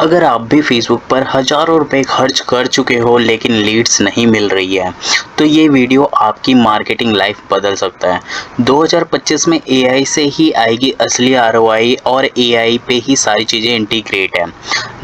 अगर आप भी फेसबुक पर हज़ारों रुपए खर्च कर चुके हो लेकिन लीड्स नहीं मिल रही है, तो ये वीडियो आपकी मार्केटिंग लाइफ बदल सकता है। 2025 में एआई से ही आएगी असली आरओआई और एआई पे ही सारी चीज़ें इंटीग्रेट है।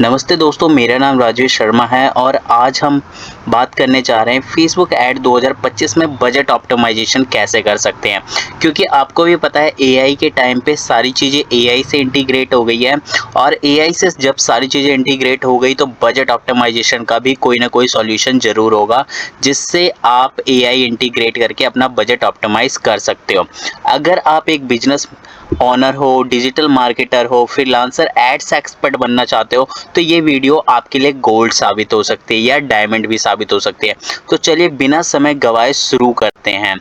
नमस्ते दोस्तों, मेरा नाम राजेश शर्मा है और आज हम बात करने जा रहे हैं फेसबुक ऐड 2025 में बजट ऑप्टिमाइजेशन कैसे कर सकते हैं। क्योंकि आपको भी पता है एआई के टाइम पे सारी चीज़ें एआई से इंटीग्रेट हो गई है और एआई से जब सारी चीज़ें इंटीग्रेट हो गई तो बजट ऑप्टिमाइजेशन का भी कोई ना कोई सॉल्यूशन ज़रूर होगा जिससे आप एआई इंटीग्रेट करके अपना बजट ऑप्टिमाइज़ कर सकते हो। अगर आप एक बिजनेस ओनर हो, डिजिटल मार्केटर हो, फ्रीलांसर, एड्स एक्सपर्ट बनना चाहते हो तो ये वीडियो आपके लिए गोल्ड साबित हो सकती है या डायमंड भी साबित हो सकती है। तो चलिए बिना समय गवाए शुरू करते हैं।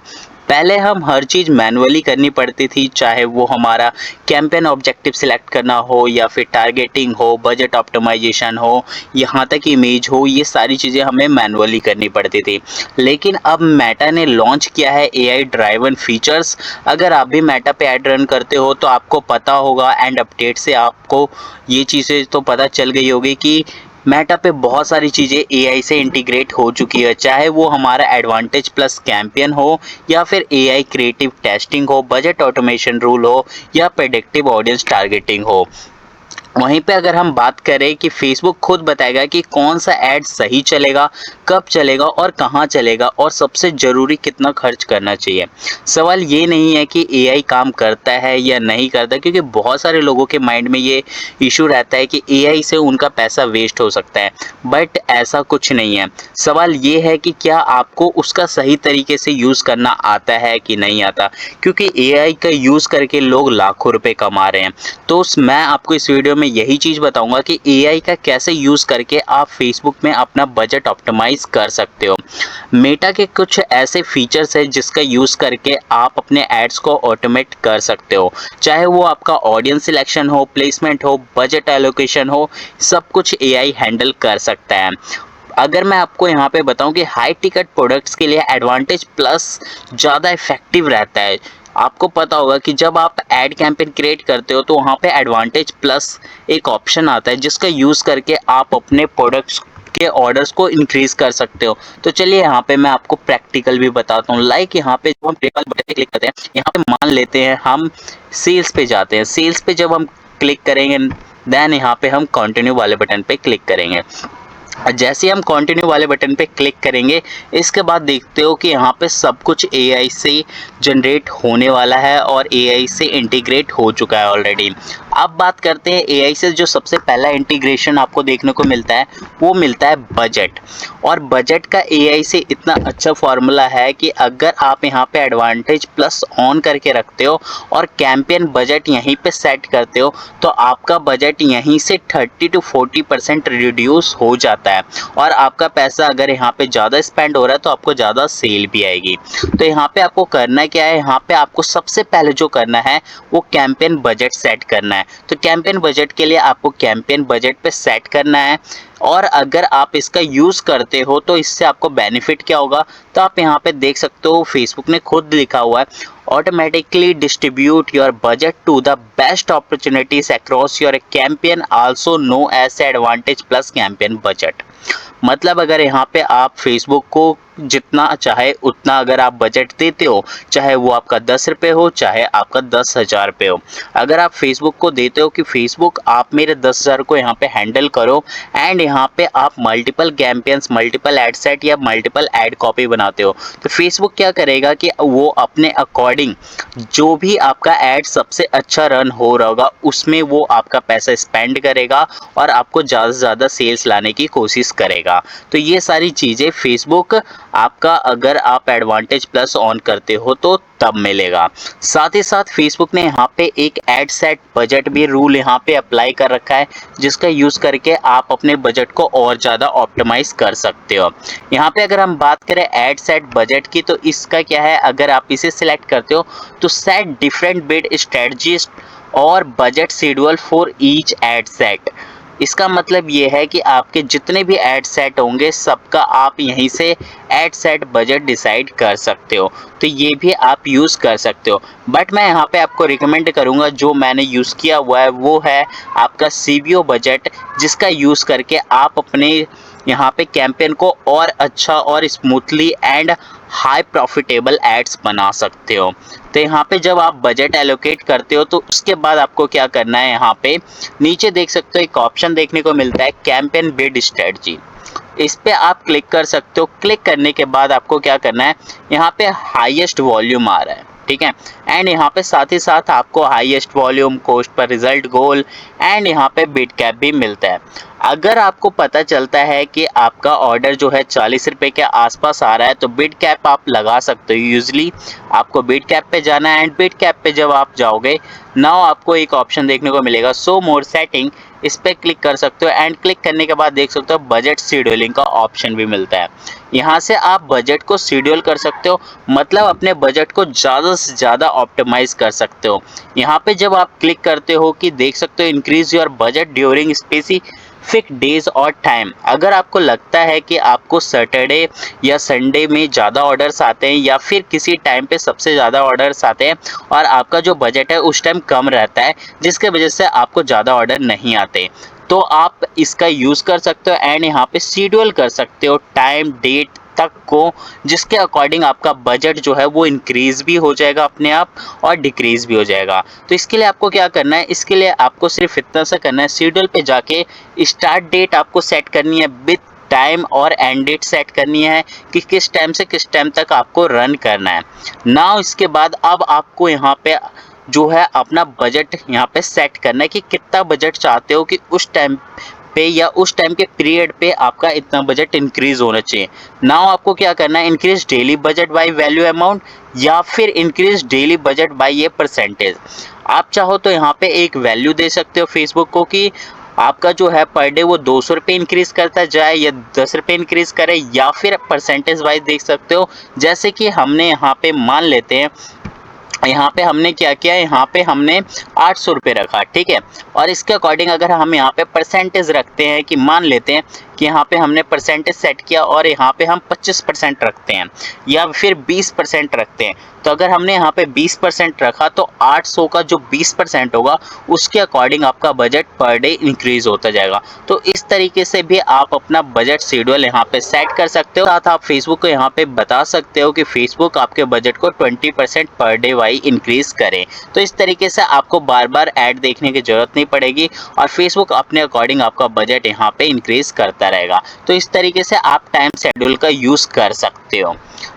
पहले हम हर चीज़ मैनुअली करनी पड़ती थी, चाहे वो हमारा कैंपेन ऑब्जेक्टिव सिलेक्ट करना हो या फिर टारगेटिंग हो, बजट ऑप्टिमाइजेशन हो, यहाँ तक इमेज हो, ये सारी चीज़ें हमें मैनुअली करनी पड़ती थी। लेकिन अब मेटा ने लॉन्च किया है एआई ड्राइवन फीचर्स। अगर आप भी मेटा पे ऐड रन करते हो तो आपको पता होगा एंड अपडेट से आपको ये चीज़ें तो पता चल गई होगी कि मेटा पे बहुत सारी चीज़ें एआई से इंटीग्रेट हो चुकी है, चाहे वो हमारा एडवांटेज प्लस कैंपेन हो या फिर एआई क्रिएटिव टेस्टिंग हो, बजट ऑटोमेशन रूल हो या प्रेडिक्टिव ऑडियंस टारगेटिंग हो। वहीं पे अगर हम बात करें कि फेसबुक खुद बताएगा कि कौन सा ऐड सही चलेगा, कब चलेगा और कहाँ चलेगा और सबसे ज़रूरी कितना खर्च करना चाहिए। सवाल ये नहीं है कि एआई काम करता है या नहीं करता, क्योंकि बहुत सारे लोगों के माइंड में ये इशू रहता है कि एआई से उनका पैसा वेस्ट हो सकता है, बट ऐसा कुछ नहीं है। सवाल ये है कि क्या आपको उसका सही तरीके से यूज़ करना आता है कि नहीं आता, क्योंकि एआई का यूज़ करके लोग लाखों रुपए कमा रहे हैं। तो मैं आपको इस वीडियो में यही चीज़ बताऊंगा कि एआई का कैसे यूज़ करके आप फेसबुक में अपना बजट ऑप्टिमाइज कर सकते हो। मेटा के कुछ ऐसे फीचर्स है जिसका यूज़ करके आप अपने एड्स को ऑटोमेट कर सकते हो, चाहे वो आपका ऑडियंस सिलेक्शन हो, प्लेसमेंट हो, बजट एलोकेशन हो, सब कुछ एआई हैंडल कर सकता है। अगर मैं आपको यहाँ पे बताऊँ कि हाई टिकट प्रोडक्ट्स के लिए एडवांटेज प्लस ज़्यादा इफेक्टिव रहता है। आपको पता होगा कि जब आप एड कैंपेन क्रिएट करते हो तो वहाँ पे एडवांटेज प्लस एक ऑप्शन आता है जिसका यूज़ करके आप अपने प्रोडक्ट्स के ऑर्डर्स को इंक्रीज कर सकते हो। तो चलिए यहाँ पे मैं आपको प्रैक्टिकल भी बताता हूँ। लाइक यहाँ पे जब हम पेपल बटन पे क्लिक करते हैं, यहाँ पे मान लेते हैं हम सेल्स पे जाते हैं। सेल्स पे जब हम क्लिक करेंगे देन यहाँ पे हम कंटिन्यू वाले बटन पे क्लिक करेंगे। जैसे हम कंटिन्यू वाले बटन पे क्लिक करेंगे, इसके बाद देखते हो कि यहाँ पे सब कुछ एआई से जनरेट होने वाला है और एआई से इंटीग्रेट हो चुका है ऑलरेडी। अब बात करते हैं एआई से जो सबसे पहला इंटीग्रेशन आपको देखने को मिलता है, वो मिलता है बजट। और बजट का एआई से इतना अच्छा फॉर्मूला है कि अगर आप यहाँ पे एडवांटेज प्लस ऑन करके रखते हो और कैंपेन बजट यहीं पे सेट करते हो तो आपका बजट यहीं से 30 to 40% रिड्यूस हो जाता है और आपका पैसा अगर यहाँ पे ज़्यादा स्पेंड हो रहा है तो आपको ज़्यादा सेल भी आएगी। तो यहाँ पे आपको करना क्या है, यहाँ पे आपको सबसे पहले जो करना है वो कैंपेन बजट सेट करना है। तो कैंपेन बजट के लिए आपको कैंपेन बजट पे सेट करना है और अगर आप इसका यूज़ करते हो तो इससे आपको बेनिफिट क्या होगा, तो आप यहाँ पे देख सकते हो फेसबुक ने खुद लिखा हुआ है, automatically distribute your budget to the best opportunities across your campaign, also known as advantage plus campaign budget। मतलब अगर यहाँ पे आप फेसबुक को जितना चाहे उतना अगर आप बजट देते हो, चाहे वो आपका 10 रुपये हो चाहे आपका 10,000 रुपये हो, अगर आप फेसबुक को देते हो कि फेसबुक आप मेरे 10,000 को यहाँ पे हैंडल करो एंड यहाँ पे आप multiple campaigns, multiple ad set या मल्टीपल एड कॉपी बनाते हो, तो फेसबुक क्या करेगा कि वो अपने अकॉर्डिंग जो भी आपका एड सबसे अच्छा रन हो रहा होगा उसमें वो आपका पैसा स्पेंड करेगा और आपको ज़्यादा से ज़्यादा सेल्स लाने की कोशिश करेगा। तो ये सारी चीज़ें फेसबुक आपका अगर आप एडवांटेज प्लस ऑन करते हो तो तब मिलेगा। साथ ही साथ फेसबुक ने यहाँ पे एक एड सेट बजट भी रूल यहाँ पे अप्लाई कर रखा है जिसका यूज़ करके आप अपने बजट को और ज़्यादा ऑप्टिमाइज कर सकते हो। यहाँ पे अगर हम बात करें एड सेट बजट की तो इसका क्या है, अगर आप इसे सिलेक्ट करते हो तो सेट डिफरेंट बिड स्ट्रेटजीज और budget schedule for each ad set. इसका मतलब ये है कि आपके जितने भी ऐड सेट होंगे सबका आप यहीं से ऐड सेट बजट डिसाइड कर सकते हो। तो ये भी आप यूज़ कर सकते हो। बट मैं यहाँ पे आपको रिकमेंड करूँगा, जो मैंने यूज़ किया हुआ है वो है आपका CBO बजट, जिसका यूज़ करके आप अपने यहाँ पे कैंपेन को और अच्छा और smoothly and high profitable ads बना सकते हो। तो यहाँ पे जब आप बजट एलोकेट करते हो तो उसके बाद आपको क्या करना है, यहाँ पे नीचे देख सकते हो एक ऑप्शन देखने को मिलता है कैंपेन बिड स्ट्रेटजी। इस पे आप क्लिक कर सकते हो। क्लिक करने के बाद आपको क्या करना है, यहाँ पे हाईएस्ट वॉल्यूम आ रहा है, ठीक है, एंड यहाँ पे साथ ही साथ आपको highest volume, cost per result, goal and यहाँ पे बिड कैप भी मिलता है। अगर आपको पता चलता है कि आपका ऑर्डर जो है 40 रुपये के आसपास आ रहा है तो बिड कैप आप लगा सकते हो। यूजली आपको बिड कैप पे जाना है एंड बिड कैप पे जब आप जाओगे, नाउ आपको एक ऑप्शन देखने को मिलेगा शो मोर सेटिंग। इस पर क्लिक कर सकते हो एंड क्लिक करने के बाद देख सकते हो बजट शेड्यूलिंग का ऑप्शन भी मिलता है। यहाँ से आप बजट को शेड्यूल कर सकते हो, मतलब अपने बजट को ज़्यादा से ज़्यादा ऑप्टिमाइज कर सकते हो। यहाँ पे जब आप क्लिक करते हो कि देख सकते हो increase your budget during specific days और टाइम। अगर आपको लगता है कि आपको सैटरडे या संडे में ज़्यादा ऑर्डर्स आते हैं या फिर किसी टाइम पे सबसे ज़्यादा ऑर्डर्स आते हैं और आपका जो बजट है उस टाइम कम रहता है, जिसके वजह से आपको ज़्यादा ऑर्डर नहीं आते, तो आप इसका यूज़ कर सकते हो एंड यहाँ पे शेड्यूल कर सकते हो टाइम डेट तक को, जिसके अकॉर्डिंग आपका बजट जो है वो इंक्रीज़ भी हो जाएगा अपने आप और डिक्रीज़ भी हो जाएगा। तो इसके लिए आपको क्या करना है, इसके लिए आपको सिर्फ इतना सा करना है, शेड्यूल पे जाके स्टार्ट डेट आपको सेट करनी है विद टाइम और एंड डेट सेट करनी है कि किस टाइम से किस टाइम तक आपको रन करना है। नाउ इसके बाद अब आपको यहाँ पे जो है अपना बजट यहाँ पे सेट करना है कि कितना बजट चाहते हो कि उस टाइम पे या उस टाइम के पीरियड पे आपका इतना बजट इंक्रीज होना चाहिए। नाउ आपको क्या करना है, increase daily budget by value amount या फिर इंक्रीज डेली बजट बाय ये परसेंटेज। आप चाहो तो यहाँ पे एक वैल्यू दे सकते हो फेसबुक को कि आपका जो है पर डे वो 200 रुपये इंक्रीज करता जाए या 10 रुपये इंक्रीज करे, या फिर परसेंटेज वाइज देख सकते हो। जैसे कि हमने यहाँ पे मान लेते हैं, यहाँ पे हमने क्या किया, यहाँ पे हमने 800 रुपये रखा, ठीक है, और इसके अकॉर्डिंग अगर हम यहाँ पे परसेंटेज रखते हैं कि मान लेते हैं कि यहाँ पे हमने परसेंटेज सेट किया और यहाँ पे हम 25% रखते हैं या फिर 20% रखते हैं, तो अगर हमने यहाँ पे 20% रखा तो 800 का जो 20% होगा उसके अकॉर्डिंग आपका बजट पर डे इंक्रीज होता जाएगा। तो इस तरीके से भी आप अपना बजट शेड्यूल यहाँ पे सेट कर सकते हो। साथ आप फेसबुक को यहाँ पे बता सकते हो कि फेसबुक आपके बजट को 20% पर डे वाई इंक्रीज करे। तो इस तरीके से आपको बार बार ऐड देखने की जरूरत नहीं पड़ेगी और फेसबुक अपने अकॉर्डिंग आपका बजट यहाँ पे इंक्रीज करता रहेगा। तो इस तरीके से आप टाइम शेड्यूल का यूज़ कर सकते हो।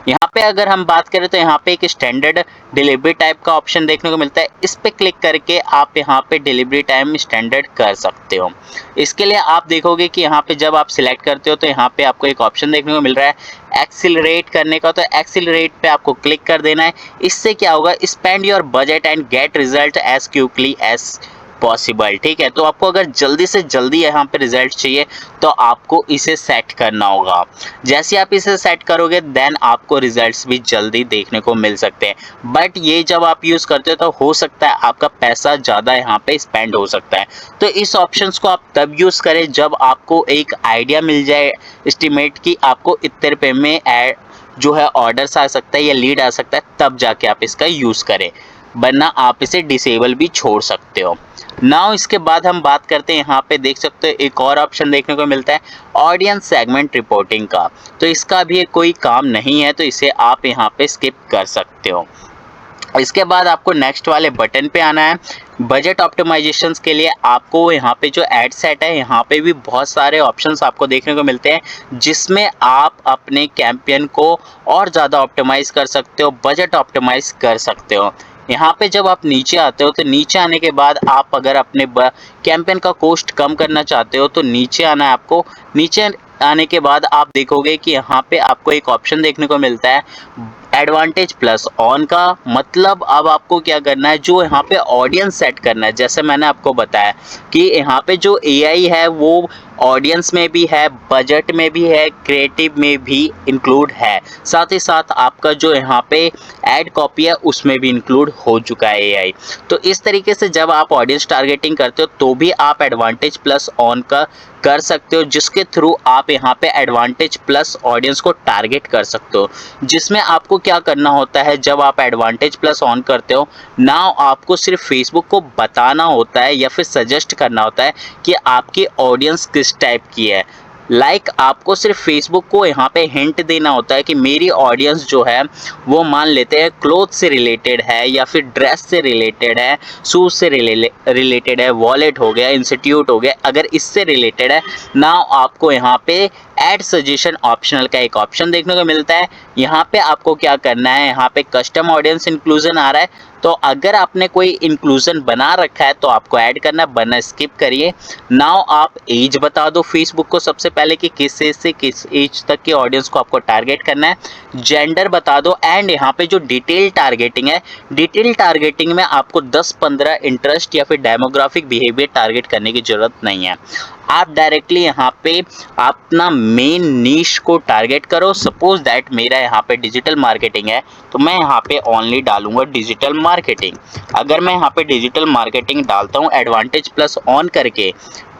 यहाँ पे अगर हम बात करें तो यहाँ पे एक स्टैंडर्ड डिलीवरी टाइप का ऑप्शन देखने को मिलता है। इस पे क्लिक करके आप यहाँ पे डिलीवरी टाइम स्टैंडर्ड कर सकते हो। इसके लिए आप देखोगे कि यहाँ पे जब आप सिलेक्ट करते हो तो यहाँ पे आपको एक ऑप्शन देखने को मिल रहा है एक्सीलरेट करने का, तो एक्सीलरेट पे आपको क्लिक कर देना है। इससे क्या होगा, spend your budget and get result as quickly as possible, ठीक है। तो आपको अगर जल्दी से जल्दी यहाँ पे रिजल्ट चाहिए तो आपको इसे सेट करना होगा। जैसे आप इसे सेट करोगे देन आपको रिजल्ट्स भी जल्दी देखने को मिल सकते हैं। बट ये जब आप यूज़ करते हो तो हो सकता है आपका पैसा ज़्यादा यहाँ पे स्पेंड हो सकता है। तो इस ऑप्शंस को आप तब यूज़ करें जब आपको एक आइडिया मिल जाए एस्टिमेट कि आपको इतने रुपये में जो है ऑर्डर्स आ सकता है या लीड आ सकता है, तब जाके आप इसका यूज़ करें, वरना आप इसे डिसेबल भी छोड़ सकते हो। नाउ इसके बाद हम बात करते हैं, यहाँ पे देख सकते हो एक और ऑप्शन देखने को मिलता है ऑडियंस सेगमेंट रिपोर्टिंग का। तो इसका भी कोई काम नहीं है, तो इसे आप यहाँ पे स्किप कर सकते हो। इसके बाद आपको नेक्स्ट वाले बटन पे आना है। बजट ऑप्टिमाइजेशंस के लिए आपको यहाँ पे जो एड सेट है, यहाँ पे भी बहुत सारे ऑप्शंस आपको देखने को मिलते हैं जिसमें आप अपने कैंपेन को और ज़्यादा ऑप्टिमाइज़ कर सकते हो, बजट ऑप्टिमाइज़ कर सकते हो। यहाँ पे जब आप नीचे आते हो तो नीचे आने के बाद आप अगर अपने कैंपेन का कॉस्ट कम करना चाहते हो तो नीचे आना है आपको। नीचे आने के बाद आप देखोगे कि यहाँ पे आपको एक ऑप्शन देखने को मिलता है एडवांटेज प्लस ऑन का। मतलब अब आपको क्या करना है, जो यहाँ पे ऑडियंस सेट करना है, जैसे मैंने आपको बताया कि यहाँ पे जो एआई है वो ऑडियंस में भी है, बजट में भी है, क्रिएटिव में भी इंक्लूड है। साथ ही साथ आपका जो यहाँ पे एड कॉपी है उसमें भी इंक्लूड हो चुका है एआई। तो इस तरीके से जब आप ऑडियंस टारगेटिंग करते हो तो भी आप एडवांटेज प्लस ऑन का कर सकते हो, जिसके थ्रू आप यहाँ पे एडवांटेज प्लस ऑडियंस को टारगेट कर सकते हो। जिसमें आपको क्या करना होता है, जब आप एडवांटेज प्लस ऑन करते हो ना, आपको सिर्फ फेसबुक को बताना होता है या फिर सजेस्ट करना होता है कि आपकी ऑडियंस किस टाइप की है। आपको सिर्फ फेसबुक को यहाँ पे हिंट देना होता है कि मेरी ऑडियंस जो है वो मान लेते हैं क्लोथ से रिलेटेड है या फिर ड्रेस से रिलेटेड है, शूज से रिलेटेड है, वॉलेट हो गया, इंस्टीट्यूट हो गया। अगर इससे रिलेटेड है ना, आपको यहाँ पे ऐड सजेशन ऑप्शनल का एक ऑप्शन देखने को मिलता है। यहाँ पे आपको क्या करना है, यहाँ पे कस्टम ऑडियंस इंक्लूजन आ रहा है। तो अगर आपने कोई इंक्लूजन बना रखा है तो आपको ऐड करना, वरना स्किप करिए। नाउ आप एज बता दो फेसबुक को सबसे पहले कि किस एज से किस एज तक के ऑडियंस को आपको टारगेट करना है। जेंडर बता दो। एंड यहाँ पे जो डिटेल टारगेटिंग है, डिटेल टारगेटिंग में आपको 10-15 इंटरेस्ट या फिर डेमोग्राफिक बिहेवियर टारगेट करने की जरूरत नहीं है। आप डायरेक्टली यहाँ पे अपना मेन नीश को टारगेट करो। सपोज दैट मेरा यहाँ पे डिजिटल मार्केटिंग है तो मैं यहाँ पे ओनली डालूंगा डिजिटल मार्केटिंग। अगर मैं यहाँ पे डिजिटल मार्केटिंग डालता हूँ एडवांटेज प्लस ऑन करके,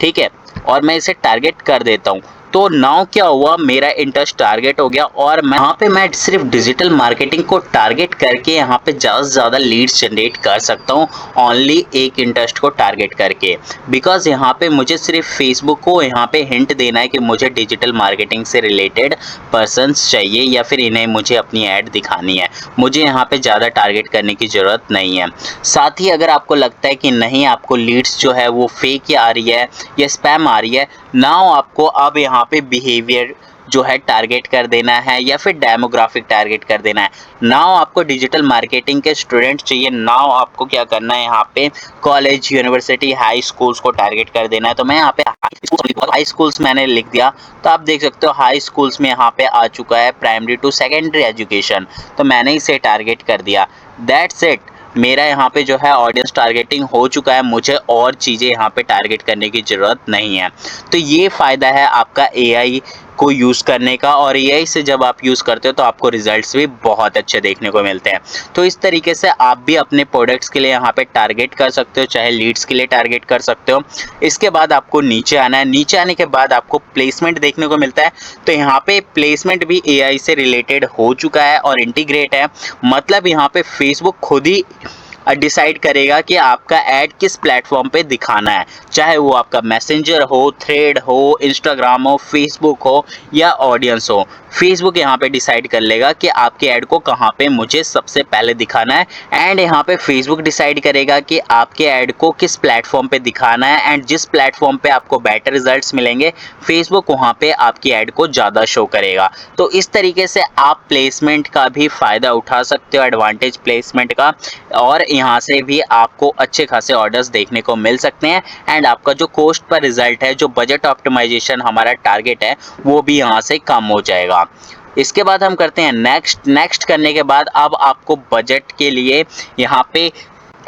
ठीक है, और मैं इसे टारगेट कर देता हूँ, तो नाउ क्या हुआ, मेरा इंटरेस्ट टारगेट हो गया और यहाँ पे मैं सिर्फ डिजिटल मार्केटिंग को टारगेट करके यहाँ पे ज़्यादा से ज़्यादा लीड्स जनरेट कर सकता हूँ ओनली एक इंटरेस्ट को टारगेट करके। बिकॉज यहाँ पे मुझे सिर्फ फेसबुक को यहाँ पे हिंट देना है कि मुझे डिजिटल मार्केटिंग से रिलेटेड पर्सन्स चाहिए या फिर इन्हें मुझे अपनी ऐड दिखानी है। मुझे यहाँ पे ज़्यादा टारगेट करने की ज़रूरत नहीं है। साथ ही अगर आपको लगता है कि नहीं, आपको लीड्स जो है वो फेक आ रही है या स्पैम आ रही है, नाउ आपको अब यहाँ पे बिहेवियर जो है टारगेट कर देना है या फिर डेमोग्राफिक टारगेट कर देना है। नाउ आपको डिजिटल मार्केटिंग के स्टूडेंट चाहिए। नाउ आपको क्या करना है, यहाँ पे कॉलेज, यूनिवर्सिटी, हाई स्कूल्स को टारगेट कर देना है। तो मैं यहाँ पे हाई स्कूल्स मैंने लिख दिया, तो आप देख सकते हो हाई स्कूल्स में यहाँ पे आ चुका है प्राइमरी टू सेकेंडरी एजुकेशन, तो मैंने इसे टारगेट कर दिया। दैट्स इट, मेरा यहाँ पे जो है ऑडियंस टारगेटिंग हो चुका है। मुझे और चीज़ें यहाँ पे टारगेट करने की ज़रूरत नहीं है। तो ये फ़ायदा है आपका एआई को यूज़ करने का, और एआई से जब आप यूज़ करते हो तो आपको रिजल्ट्स भी बहुत अच्छे देखने को मिलते हैं। तो इस तरीके से आप भी अपने प्रोडक्ट्स के लिए यहाँ पे टारगेट कर सकते हो, चाहे लीड्स के लिए टारगेट कर सकते हो। इसके बाद आपको नीचे आना है। नीचे आने के बाद आपको प्लेसमेंट देखने को मिलता है। तो यहाँ पे प्लेसमेंट भी एआई से रिलेटेड हो चुका है और इंटीग्रेट है। मतलब यहाँ पे फेसबुक खुद ही डिसाइड करेगा कि आपका ऐड किस प्लेटफॉर्म पे दिखाना है, चाहे वो आपका मैसेंजर हो, थ्रेड हो, इंस्टाग्राम हो, फेसबुक हो या ऑडियंस हो। फेसबुक यहाँ पे डिसाइड कर लेगा कि आपके ऐड को कहाँ पे मुझे सबसे पहले दिखाना है। एंड यहाँ पे फेसबुक डिसाइड करेगा कि आपके ऐड को किस प्लेटफॉर्म पे दिखाना है, एंड जिस प्लेटफॉर्म पे आपको बेटर रिजल्ट्स मिलेंगे फेसबुक वहाँ पे आपकी ऐड को ज़्यादा शो करेगा। तो इस तरीके से आप प्लेसमेंट का भी फ़ायदा उठा सकते हो, एडवांटेज प्लेसमेंट का, और यहाँ से भी आपको अच्छे खासे ऑर्डर्स देखने को मिल सकते हैं। एंड आपका जो कॉस्ट पर रिजल्ट है, जो बजट ऑप्टिमाइजेशन हमारा टारगेट है, वो भी यहाँ से कम हो जाएगा। इसके बाद हम करते हैं नेक्स्ट करने के बाद अब आपको बजट के लिए यहाँ पे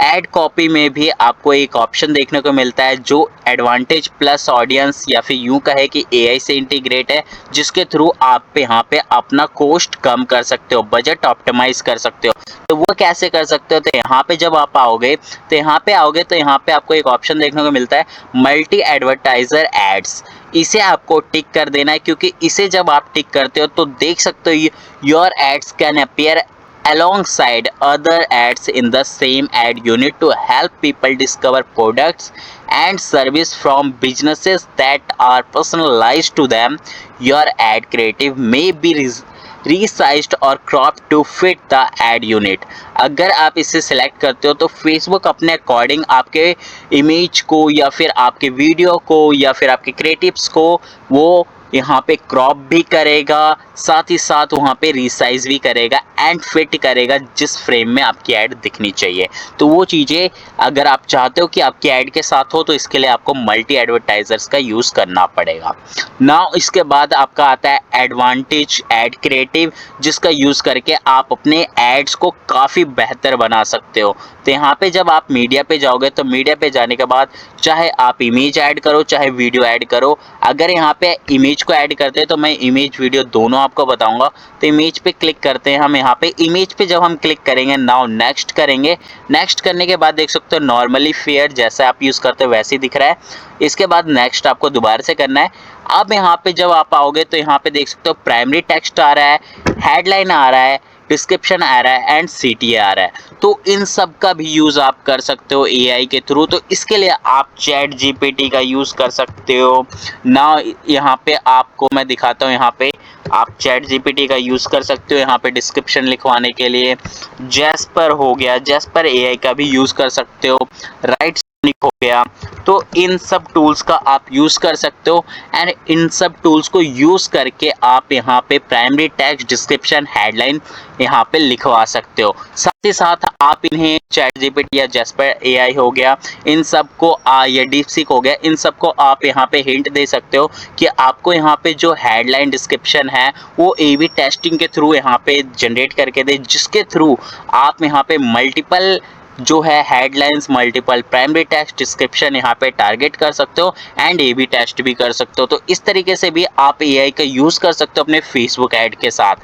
ऐड कॉपी में भी आपको एक ऑप्शन देखने को मिलता है जो एडवांटेज प्लस ऑडियंस या फिर यूं कहे कि एआई से इंटीग्रेट है, जिसके थ्रू आप यहाँ पे अपना कॉस्ट कम कर सकते हो, बजट ऑप्टिमाइज कर सकते हो। तो वो कैसे कर सकते हो, तो यहाँ पे जब आप आओगे तो यहाँ पे आपको एक ऑप्शन देखने को मिलता है मल्टी एडवर्टाइजर एड्स। इसे आपको टिक कर देना है, क्योंकि इसे जब आप टिक करते हो तो देख सकते हो your ads can appear alongside other ads in the same ad unit to help people discover products and service from businesses that are personalized to them. Your ad creative may be resized or cropped to fit the ad unit. अगर आप इसे select करते हो तो Facebook अपने according आपके image को या फिर आपके वीडियो को या फिर आपके क्रिएटिव्स को वो यहाँ पे क्रॉप भी करेगा, साथ ही साथ वहाँ पे रिसाइज भी करेगा एंड फिट करेगा जिस फ्रेम में आपकी ऐड दिखनी चाहिए। तो वो चीज़ें अगर आप चाहते हो कि आपकी ऐड के साथ हो तो इसके लिए आपको मल्टी एडवर्टाइजर्स का यूज़ करना पड़ेगा। नाउ इसके बाद आपका आता है एडवांटेज एड क्रिएटिव, जिसका यूज़ करके आप अपने एड्स को काफ़ी बेहतर बना सकते हो। तो यहाँ पे जब आप मीडिया पे जाओगे तो मीडिया पे जाने के बाद चाहे आप इमेज ऐड करो चाहे वीडियो ऐड करो, अगर यहाँ पे इमेज को ऐड करते हैं तो मैं इमेज वीडियो दोनों आपको बताऊंगा। तो इमेज पे क्लिक करते हैं हम, यहाँ पे इमेज पे जब हम क्लिक करेंगे नाउ नेक्स्ट करेंगे। नेक्स्ट करने के बाद देख सकते हो नॉर्मली फेयर जैसा आप यूज़ करते हो वैसे ही दिख रहा है। इसके बाद नेक्स्ट आपको दोबारा से करना है। अब यहाँ पे जब आप आओगे तो यहाँ पे देख सकते हो प्राइमरी टेक्स्ट आ रहा है, हेडलाइन आ रहा है, डिस्क्रिप्शन आ रहा है एंड CTA आ रहा है। तो इन सब का भी यूज़ आप कर सकते हो AI के थ्रू। तो इसके लिए आप चैट GPT का यूज़ कर सकते हो ना। यहाँ पे आपको मैं दिखाता हूँ, यहाँ पे आप चैट GPT का यूज़ कर सकते हो यहाँ पे डिस्क्रिप्शन लिखवाने के लिए। जैस्पर हो गया, जैस्पर AI का भी यूज़ कर सकते हो। राइट हो गया। तो इन सब टूल्स का आप यूज़ कर सकते हो एंड इन सब टूल्स को यूज़ करके आप यहाँ पे प्राइमरी टेक्स्ट, डिस्क्रिप्शन, हेडलाइन यहाँ पे लिखवा सकते हो। साथ ही साथ आप इन्हें चैट GPT या जैस्पर AI हो गया, इन सब को या डीपसीक हो गया, इन सब को आप यहाँ पे हिंट दे सकते हो कि आपको यहाँ पे जो हेडलाइन डिस्क्रिप्शन है वो AB टेस्टिंग के थ्रू यहाँ पे जनरेट करके दे, जिसके थ्रू आप यहाँ पे मल्टीपल जो है headlines, multiple primary text, description यहाँ पे टारगेट कर सकते हो एंड AB टेस्ट भी कर सकते हो। तो इस तरीके से भी आप AI का यूज़ कर सकते हो अपने फेसबुक ऐड के साथ।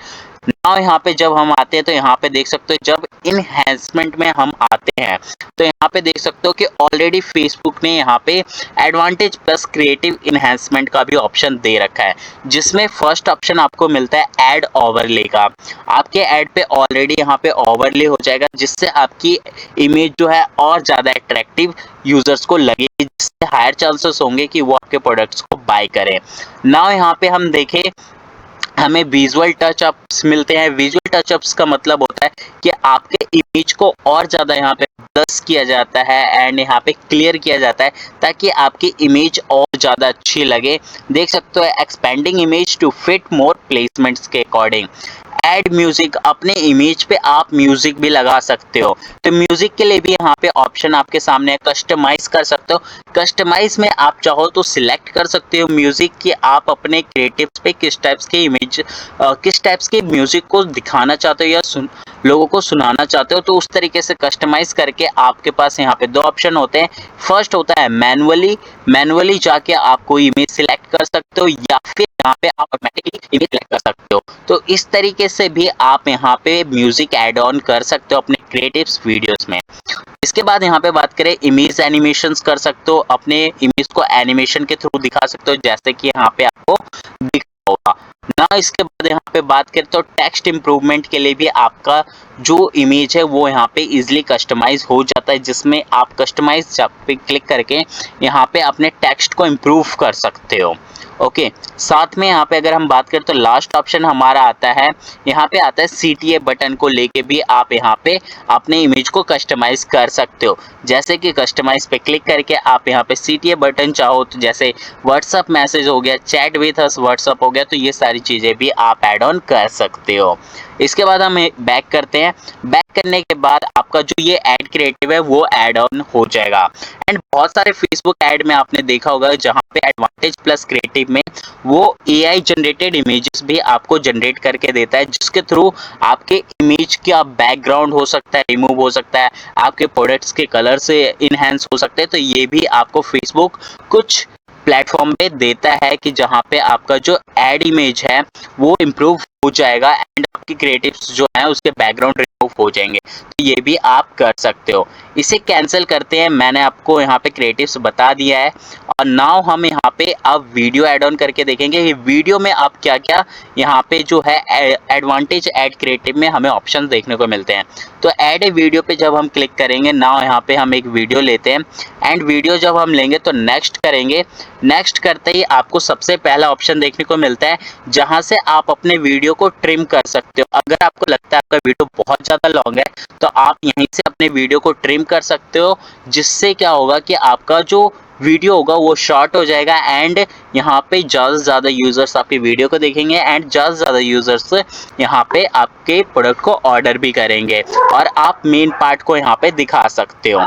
नाउ यहाँ पे जब हम आते हैं तो यहाँ पे देख सकते हो जब इनहेंसमेंट में हम आते हैं तो यहाँ पे देख सकते हो कि ऑलरेडी फेसबुक ने यहाँ पे एडवांटेज प्लस क्रिएटिव इनहेंसमेंट का भी ऑप्शन दे रखा है, जिसमें फर्स्ट ऑप्शन आपको मिलता है ऐड ओवरले का। आपके ऐड पे ऑलरेडी यहाँ पे ओवरले हो जाएगा, जिससे आपकी इमेज जो है और ज़्यादा अट्रैक्टिव यूजर्स को लगेगी, जिससे हायर चांसेस होंगे कि वो आपके प्रोडक्ट्स को बाय करें। नाउ यहाँ पे हम देखें हमें विजुअल टचअप्स मिलते हैं। विजुअल टचअप्स का मतलब होता है कि आपके इमेज को और ज़्यादा यहाँ पे प्लस किया जाता है एंड यहाँ पे क्लियर किया जाता है ताकि आपकी इमेज और ज़्यादा अच्छी लगे। देख सकते हो expanding image to fit more placements के अकॉर्डिंग। ऐड म्यूजिक, अपने इमेज पे आप म्यूजिक भी लगा सकते हो। तो म्यूजिक के लिए भी यहाँ पे ऑप्शन आपके सामने है, कस्टमाइज कर सकते हो। कस्टमाइज में आप चाहो तो सिलेक्ट कर सकते हो म्यूजिक कि आप अपने क्रिएटिव्स पे किस टाइप्स के इमेज किस टाइप्स के म्यूजिक को दिखाना चाहते हो या लोगों को सुनाना चाहते हो। तो उस तरीके से कस्टमाइज करके आपके पास यहाँ पे दो ऑप्शन होते हैं। फर्स्ट होता है मैनुअली जाके आप कोई इमेज सिलेक्ट कर सकते हो या फिर यहाँ पे आप ऑटोमेटिकली इमेज सिलेक्ट कर सकते हो। तो इस तरीके से भी आप यहाँ पे म्यूजिक ऐड ऑन कर सकते हो अपने क्रिएटिव्स वीडियोस में। इसके बाद यहाँ पे बात करें इमेज एनिमेशंस कर सकते हो, अपने इमेज को एनिमेशन के थ्रू दिखा सकते हो जैसे कि यहाँ पे आपको दिख होगा ना। इसके बाद यहाँ पे बात करें तो टेक्स्ट इंप्रूवमेंट के लिए भी आपका जो इमेज है वो यहाँ पे इजीली कस्टमाइज हो जाता है, जिसमें आप कस्टमाइज पे क्लिक करके यहाँ पे अपने टेक्स्ट को इम्प्रूव कर सकते हो। ओके, साथ में यहाँ पे अगर हम बात करें तो लास्ट ऑप्शन हमारा आता है, यहाँ पे आता है CTA बटन को लेके भी आप यहाँ पे अपने इमेज को कस्टमाइज कर सकते हो। जैसे कि कस्टमाइज पे क्लिक करके आप यहाँ पे CTA बटन चाहो तो जैसे व्हाट्सअप मैसेज हो गया, चैट विथ अस व्हाट्सअप हो गया, तो ये सारी चीज़ें भी आप ऐड ऑन कर सकते हो। इसके बाद हम बैक करते हैं। बैक करने के बाद आपका जो ये ऐड क्रिएटिव है वो ऐड ऑन हो जाएगा। एंड बहुत सारे फेसबुक ऐड में आपने देखा होगा जहाँ पे एडवांटेज प्लस क्रिएटिव में वो AI जनरेटेड इमेजेस भी आपको जनरेट करके देता है, जिसके थ्रू आपके इमेज का बैकग्राउंड हो सकता है रिमूव हो सकता है, आपके प्रोडक्ट्स के कलर से इनहेंस हो सकते हैं। तो ये भी आपको फेसबुक कुछ प्लेटफॉर्म पे देता है कि जहाँ पे आपका जो ऐड इमेज है वो इम्प्रूव हो जाएगा एंड आपकी क्रिएटिव्स जो है उसके बैकग्राउंड रिमूव हो जाएंगे। तो ये भी आप कर सकते हो। इसे कैंसिल करते हैं, मैंने आपको यहाँ पे क्रिएटिव्स बता दिया है। और नाउ हम यहाँ पे अब वीडियो ऐड ऑन करके देखेंगे कि वीडियो में आप क्या क्या यहाँ पे जो है एडवांटेज ऐड क्रिएटिव में हमें ऑप्शन देखने को मिलते हैं। तो ऐड ए वीडियो पे जब हम क्लिक करेंगे, नाउ यहाँ पे हम एक वीडियो लेते हैं एंड वीडियो जब हम लेंगे तो नेक्स्ट करेंगे। नेक्स्ट करते ही आपको सबसे पहला ऑप्शन देखने को मिलता है जहाँ से आप अपने वीडियो को ट्रिम कर सकते हो। अगर आपको लगता है आपका वीडियो बहुत ज़्यादा लॉन्ग है तो आप यहीं से अपने वीडियो को ट्रिम कर सकते हो, जिससे क्या होगा कि आपका जो वीडियो होगा वो शॉर्ट हो जाएगा एंड यहाँ पे ज़्यादा से ज़्यादा यूज़र्स आपकी वीडियो को देखेंगे एंड ज़्यादा से ज़्यादा यूज़र्स यहाँ पे आपके प्रोडक्ट को ऑर्डर भी करेंगे और आप मेन पार्ट को यहाँ पे दिखा सकते हो।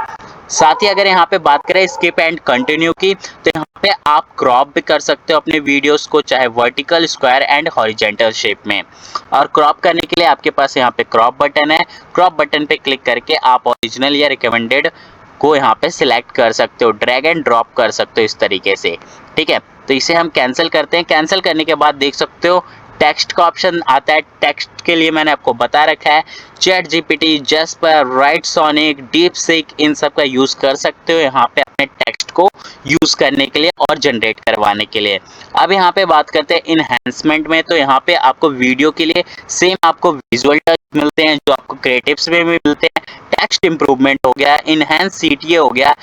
साथ ही अगर यहाँ पे बात करें स्किप एंड कंटिन्यू की, तो यहाँ पे आप क्रॉप भी कर सकते हो अपने वीडियोस को, चाहे vertical, square and horizontal shape में। और क्रॉप करने के लिए आपके पास यहाँ पे क्रॉप बटन है। क्रॉप बटन पे क्लिक करके आप ओरिजिनल या रिकमेंडेड को यहाँ पे सिलेक्ट कर सकते हो, ड्रैग एंड ड्रॉप कर सकते हो इस तरीके से। ठीक है, तो इसे हम कैंसिल करते हैं। कैंसिल करने के बाद देख सकते हो टेक्स्ट का ऑप्शन आता है। टेक्स्ट के लिए मैंने आपको बता रखा है Chat GPT, Jasper, Writesonic, DeepSeek, इन सब का यूज़ कर सकते हो यहाँ पे अपने टेक्स्ट को यूज़ करने के लिए और जनरेट करवाने के लिए। अब यहाँ पे बात करते हैं इनहेंसमेंट में, तो यहाँ पे आपको वीडियो के लिए सेम आपको विजुअल टच मिलते हैं जो आपको क्रिएटिव्स में भी मिलते हैं। टेक्स्ट इंप्रूवमेंट हो गया, इनहेंस सीटीए हो गया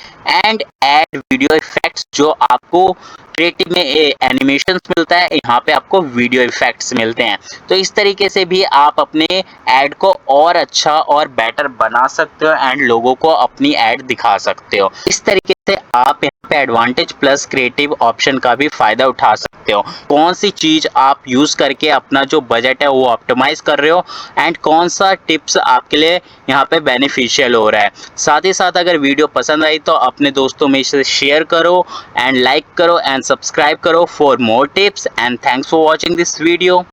एंड ऐड वीडियो इफेक्ट्स जो आपको क्रिएटिव में एनिमेशंस मिलता है, यहाँ पे आपको वीडियो इफेक्ट्स मिलते हैं। तो इस तरीके से भी आप अपने ऐड को और अच्छा और बेटर बना सकते हो एंड लोगों को अपनी ऐड दिखा सकते हो। इस तरीके से आप यहाँ पे एडवांटेज प्लस क्रिएटिव ऑप्शन का भी फायदा उठा सकते हो। कौन सी चीज आप यूज करके अपना जो बजट है वो ऑप्टिमाइज कर रहे हो एंड कौन सा टिप्स आपके लिए यहाँ पे बेनिफिशियल हो रहा है। साथ ही साथ अगर वीडियो पसंद आई तो अपने दोस्तों में इसे शेयर करो एंड लाइक करो एंड सब्सक्राइब करो for more tips and thanks for watching this video.